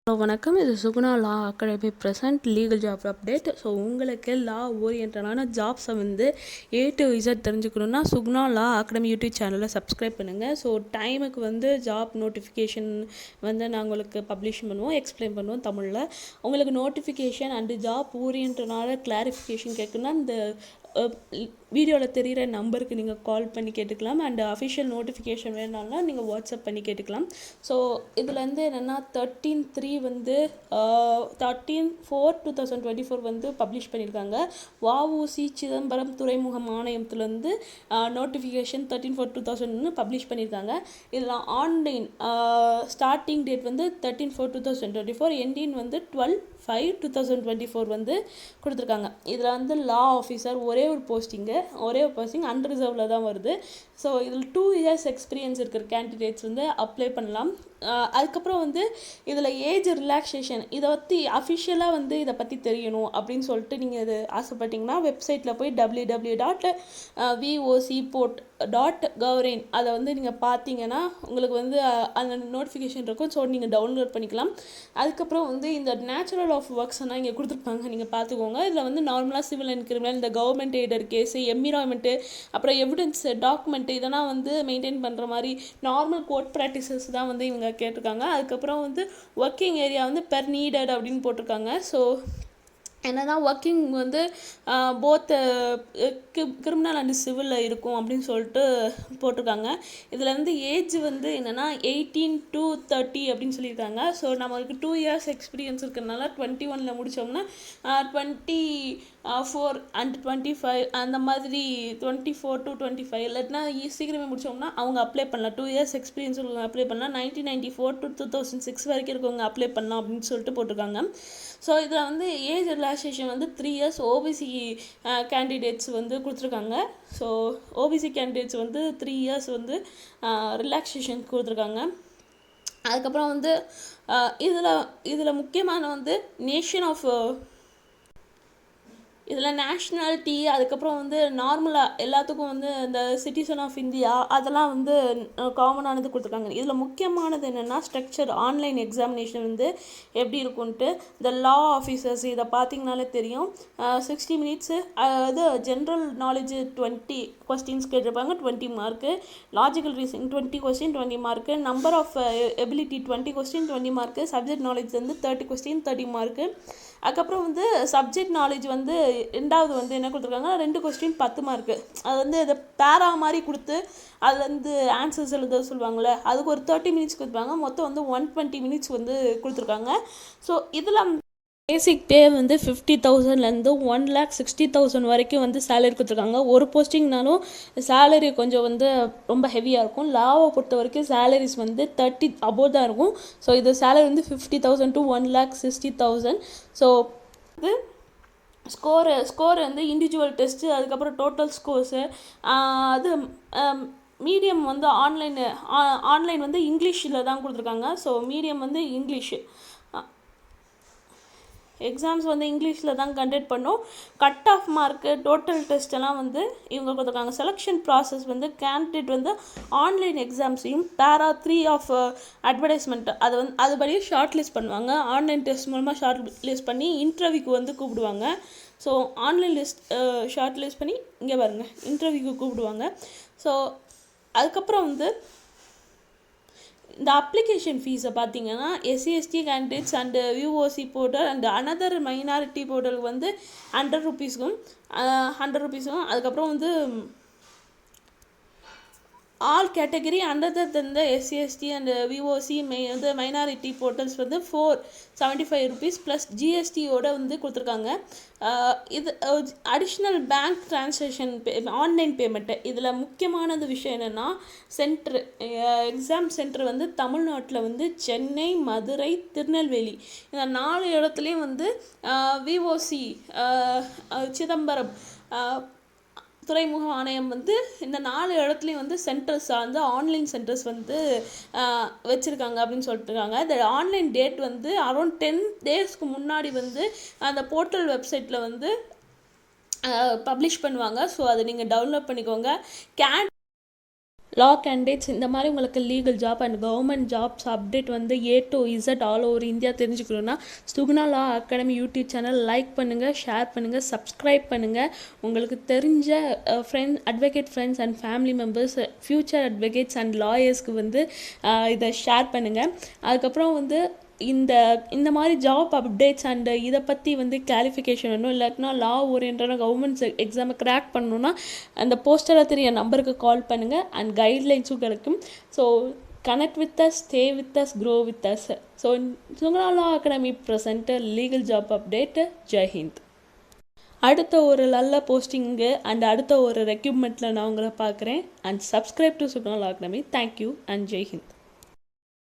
Hello வணக்கம். இது Suguna law academy present legal job update. So உங்களுக்கு லா ஓரியன்டான ஜாப்ஸை வந்து A to Z தெரிஞ்சுக்கணுன்னா சுகுணா லா அகாடமி யூடியூப் சேனலை சப்ஸ்கிரைப் பண்ணுங்கள். ஸோ டைமுக்கு வந்து ஜாப் நோட்டிஃபிகேஷன் வந்து நாங்கள் உங்களுக்கு பப்ளிஷ் பண்ணுவோம், எக்ஸ்பிளைன் பண்ணுவோம் தமிழில். உங்களுக்கு நோட்டிஃபிகேஷன் அண்டு ஜாப் ஓரியன்டான கிளாரிஃபிகேஷன் கேட்குன்னா இந்த வீடியோவில் தெரிகிற நம்பருக்கு நீங்கள் கால் பண்ணி கேட்டுக்கலாம். அண்ட் அஃபிஷியல் நோட்டிஃபிகேஷன் வேணும்னா நீங்கள் வாட்ஸ்அப் பண்ணி கேட்டுக்கலாம். ஸோ இதில் வந்து என்னென்னா 13/3 வந்து 13/4/2024 வந்து பப்ளிஷ் பண்ணியிருக்காங்க. வஉசி சிதம்பரம் துறைமுகம் ஆணையத்துலேருந்து நோட்டிஃபிகேஷன் 13/4/2000 பப்ளிஷ் பண்ணியிருக்காங்க. இதில் ஆன்லைன் ஸ்டார்டிங் டேட் வந்து 13/4/2024, எண்டின் வந்து 12/5/2024 வந்து கொடுத்துருக்காங்க. இதில் வந்து லா ஆஃபீஸர் ஒரே ஒரு போஸ்டிங் அன்ரிசர்வ்டில் தான் வருது. ஸோ இதில் 2 years எக்ஸ்பீரியன்ஸ் இருக்கிற கேண்டிடேட்ஸ் வந்து அப்ளை பண்ணலாம். அதுக்கப்புறம் வந்து இதில் ஏஜ் ரிலாக்ஸேஷன் இதை பற்றி அஃபிஷியலாக வந்து இதை பற்றி தெரியணும் அப்படின்னு சொல்லிட்டு நீங்கள் இது ஆசைப்பட்டீங்கன்னா வெப்சைட்டில் போய் www.vocport.gov.in அதை வந்து நீங்கள் பார்த்தீங்கன்னா உங்களுக்கு வந்து அந்த நோட்டிஃபிகேஷன் இருக்கும். ஸோ நீங்கள் டவுன்லோட் பண்ணிக்கலாம். அதுக்கப்புறம் வந்து இந்த நேச்சுரல் ஆஃப் ஒர்க்ஸ்னால் இங்கே கொடுத்துருப்பாங்க, நீங்கள் பார்த்துக்கோங்க. இதில் வந்து நார்மலாக சிவில் அண்ட் கிரிமினல், இந்த கவர்மெண்ட் எய்டட் கேஸு, என்விரான்மெண்ட்டு, அப்புறம் எவிடன்ஸ் டாக்குமெண்ட்டு இதெல்லாம் வந்து மெயின்டைன் பண்ணுற மாதிரி நார்மல் கோர்ட் ப்ராக்டிசஸ் தான் வந்து இவங்க கேட்டிருக்காங்க. அதுக்கப்புறம் வந்து ஒர்க்கிங் ஏரியா வந்து பெர் நீடட் அப்படின்னு போட்டிருக்காங்க. ஸோ என்னதான் ஒர்க்கிங் வந்து போத் கிரிமினல் அண்ட் சிவிலில் இருக்கும் அப்படின்னு சொல்லிட்டு போட்டிருக்காங்க. இதில் வந்து ஏஜ் வந்து என்னென்னா 18 to 30 அப்படின்னு சொல்லியிருக்காங்க. ஸோ நம்மளுக்கு 2 years எக்ஸ்பீரியன்ஸ் இருக்கிறதுனால 21 முடித்தோம்னா 24 and 25 அந்த மாதிரி 24 to 25 இல்லாட்டினா சீக்கிரமே முடித்தோம்னா அவங்க அப்ளை பண்ணலாம். 2 years எக்ஸ்பீரியன்ஸ் அப்ளை பண்ணலாம். 1994 to 2006 வரைக்கும் இருக்கவங்க அப்ளை பண்ணலாம் அப்படின்னு சொல்லிட்டு போட்டிருக்காங்க. ஸோ இதில் வந்து ஏஜ் ரிலாக்ஸேஷன் வந்து 3 years ஓபிசி கேண்டிடேட்ஸ் வந்து கொடுத்துருக்காங்க. ஸோ ஓபிசி கேண்டிடேட்ஸ் வந்து 3 years வந்து ரிலாக்ஸேஷன் கொடுத்துருக்காங்க. அதுக்கப்புறம் வந்து இதில் முக்கியமான வந்து இதில் நேஷ்னாலிட்டி, அதுக்கப்புறம் வந்து நார்மலாக எல்லாத்துக்கும் வந்து இந்த சிட்டிசன் ஆஃப் இந்தியா அதெல்லாம் வந்து காமனானது கொடுத்துருக்காங்க. இதில் முக்கியமானது என்னென்னா ஸ்ட்ரக்சர் ஆன்லைன் எக்ஸாமினேஷன் வந்து எப்படி இருக்குன்ட்டு இந்த லா ஆஃபீஸர்ஸ் இதை பார்த்திங்கனாலே தெரியும். 60 minutes அது ஜென்ரல் நாலேஜ் 20 questions கேட்டிருப்பாங்க, 20 மார்க்கு. லாஜிக்கல் ரீசனிங் 20 question 20 மார்க்கு. நம்பர் ஆஃப் எபிலிட்டி 20 question 20 மார்க்கு. சப்ஜெக்ட் நாலேஜ் வந்து 30 question 30 மார்க்கு. அதுக்கப்புறம் வந்து சப்ஜெக்ட் நாலேஜ் வந்து ரெண்டாவது வந்து என்ன கொடுத்துருக்காங்க, 2 question 10 மார்க்கு. அது வந்து இதை பேரா மாதிரி கொடுத்து அதில் வந்து ஆன்சர்ஸ் எழுத சொல்லுவாங்கள்ல, அதுக்கு ஒரு 30 minutes கொடுத்துருப்பாங்க. மொத்தம் வந்து 120 minutes வந்து கொடுத்துருக்காங்க. ஸோ இதில் பேசிக் பே வந்து 50,000லேருந்து 1,60,000 வரைக்கும் வந்து சேலரி கொடுத்துருக்காங்க. ஒரு போஸ்டிங்னாலும் சேலரி கொஞ்சம் வந்து ரொம்ப ஹெவியாக இருக்கும். லாவை பொறுத்த வரைக்கும் சேலரிஸ் வந்து 30 above தான் இருக்கும். ஸோ இது சேலரி வந்து 50,000 to 1,60,000. ஸோ இது ஸ்கோர் வந்து இண்டிவிஜுவல் டெஸ்ட்டு, அதுக்கப்புறம் டோட்டல் ஸ்கோர்ஸு, அது மீடியம் வந்து ஆன்லைன் வந்து இங்கிலீஷில் தான் கொடுத்துருக்காங்க. ஸோ மீடியம் வந்து இங்கிலீஷு, எக்ஸாம்ஸ் வந்து இங்கிலீஷில் தான் கண்டக்ட் பண்ணோம். கட் ஆஃப் மார்க்கு, டோட்டல் டெஸ்ட்டெல்லாம் வந்து இவங்க கொடுத்துருக்காங்க. செலெக்ஷன் ப்ராசஸ் வந்து கேண்டிடேட் வந்து ஆன்லைன் எக்ஸாம்ஸையும் பேரா 3 ஆஃப் அட்வர்டைஸ்மெண்ட் அதுபடியே ஷார்ட் லிஸ்ட் பண்ணுவாங்க. ஆன்லைன் டெஸ்ட் மூலமாக ஷார்ட் லிஸ்ட் பண்ணி இன்டர்வியூக்கு வந்து கூப்பிடுவாங்க. ஸோ ஆன்லைன் ஷார்ட் லிஸ்ட் பண்ணி இங்கே பாருங்கள் இன்டர்வியூக்கு கூப்பிடுவாங்க. ஸோ அதுக்கப்புறம் வந்து இந்த அப்ளிகேஷன் ஃபீஸை பார்த்தீங்கன்னா SC/ST candidates and VOC portal and another minority போர்ட்டலுக்கு வந்து 100 rupeesக்கும் அதுக்கப்புறம் வந்து ஆல் கேட்டகரி அண்டர் தந்த SC/ST அண்ட் VOC வந்து மைனாரிட்டி போர்ட்டல்ஸ் வந்து 475 rupees ப்ளஸ் GSTயோட வந்து கொடுத்துருக்காங்க. இது additional bank transaction online payment. இதில் முக்கியமானது விஷயம் என்னென்னா எக்ஸாம் சென்டர் வந்து தமிழ்நாட்டில் வந்து சென்னை, மதுரை, திருநெல்வேலி இந்த 4 இடத்துலையும் வந்து VOC சிதம்பரம் துறைமுக ஆணையம் வந்து இந்த 4 இடத்துலையும் வந்து சென்டர்ஸ் வந்து ஆன்லைன் சென்டர்ஸ் வந்து வச்சுருக்காங்க அப்படின்னு சொல்லிட்டுருக்காங்க. இந்த ஆன்லைன் டேட் வந்து அரௌண்ட் 10 daysக்கு முன்னாடி வந்து அந்த போர்ட்டல் வெப்சைட்டில் வந்து பப்ளிஷ் பண்ணுவாங்க. ஸோ அதை நீங்கள் டவுன்லோட் பண்ணிக்கோங்க. லா கேண்டிடேட்ஸ் இந்த மாதிரி உங்களுக்கு legal job and government jobs update வந்து A to Z all over India தெரிஞ்சுக்கணுன்னா Suguna law academy YouTube channel like பண்ணுங்கள், ஷேர் பண்ணுங்கள், சப்ஸ்கிரைப் பண்ணுங்கள். உங்களுக்கு தெரிஞ்ச advocate friends and family members, future advocates and லாயர்ஸ்க்கு வந்து இதை ஷேர் பண்ணுங்கள். அதுக்கப்புறம் வந்து இந்த மாதிரி ஜாப் அப்டேட்ஸ் அண்ட் இதை பற்றி வந்து கிளாரிஃபிகேஷன் வேணும், இல்லாட்டினா லா ஓரியன்டான கவர்மெண்ட் எக்ஸாமை கிராக் பண்ணணுன்னா அந்த போஸ்டராக தெரிய நம்பருக்கு கால் பண்ணுங்கள் அண்ட் கைட்லைன்ஸும் கிடைக்கும். So connect with us, stay with us, grow with us. So Suguna law academy present legal job update. ஜெய்ஹிந்த். அடுத்த ஒரு நல்ல போஸ்டிங்கு அண்ட் அடுத்த ஒரு ரெக்யூப்மெண்ட்டில் நான் உங்களை பார்க்குறேன். And subscribe to Suguna law academy. Thank you and Jai Hind.